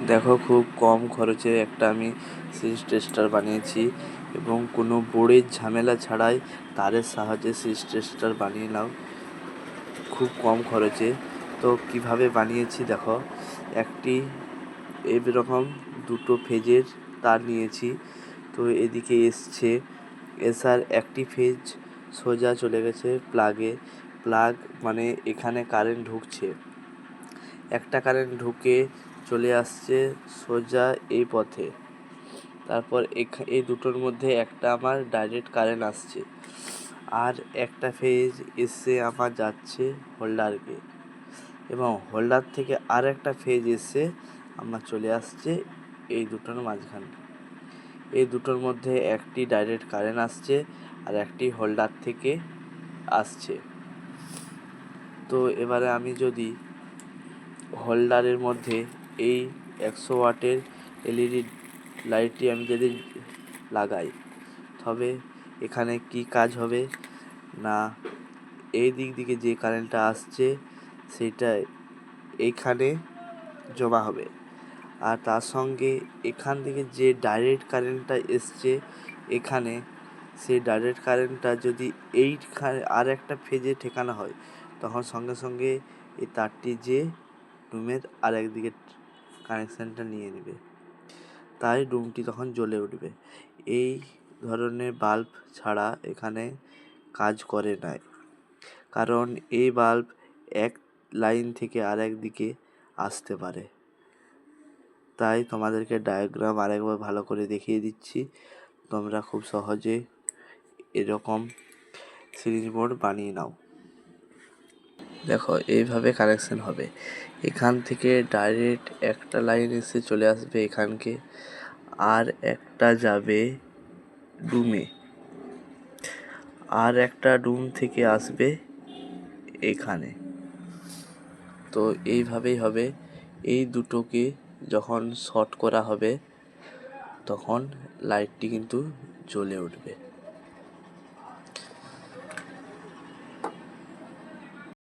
দেখো, খুব কম খরচে একটা আমি সিরিজ টেস্টার বানিয়েছি এবং কোনো বোর্ডের ঝামেলা ছাড়াই তারের সাহায্যে সিরিজ টেস্টার বানিয়ে নাও খুব কম খরচে। তো কিভাবে বানিয়েছি দেখো, একটি এইরকম দুটো ফেজের তার নিয়েছি। তো এদিকে এসার একটি ফেজ সোজা চলে গেছে প্লাগ মানে এখানে কারেন্ট ঢুকছে, একটা কারেন্ট ঢুকে চলে আসছে সোজা এই পথে। তারপর এই দুটোর মধ্যে একটা আমার ডাইরেক্ট কারেন্ট আসছে, আর একটা ফেজ এসে আমার যাচ্ছে হোল্ডারকে, এবং হোল্ডার থেকে আর একটা ফেজ এসে আমার চলে আসছে এই দুটোর মাঝখানে। এই দুটোর মধ্যে একটি ডাইরেক্ট কারেন্ট আসছে আর একটি হোল্ডার থেকে আসছে। তো এবারে আমি যদি হোল্ডারের মধ্যে এই 100 ওয়াটের এলইডি লাইটটি আমি যদি লাগাই, তবে এখানে কি কাজ হবে না, এই দিক থেকে যে কারেন্টটা আসছে সেটা এইখানে জমা হবে, আর তার সঙ্গে এখান থেকে যে ডাইরেক্ট কারেন্টটা এসছে এখানে, সেই ডাইরেক্ট কারেন্টটা যদি এইখানে আর একটা ফেজে ঠেকানো হয়, তখন সঙ্গে সঙ্গে এই তারটি যে রুমের আর একদিকে কানেকশানটা নিয়ে নেবে, তাই রুমটি তখন জ্বলে উঠবে। এই ধরনের বাল্ব ছাড়া এখানে কাজ করে না, কারণ এই বাল্ব এক লাইন থেকে আর একদিকে আসতে পারে। তাই তোমাদেরকে ডায়াগ্রাম আরেকবার ভালো করে দেখিয়ে দিচ্ছি, তোমরা খুব সহজে এরকম সিরিজ বোর্ড বানিয়ে নাও। দেখো, এইভাবে কানেকশন হবে। এখান থেকে ডাইরেক্ট একটা লাইন এসে চলে আসবে এখানকে, আর একটা যাবে রুমে, আর একটা রুম থেকে আসবে এখানে। তো এইভাবেই হবে। এই দুটোকে যখন শর্ট করা হবে তখন লাইটটি কিন্তু জ্বলে উঠবে।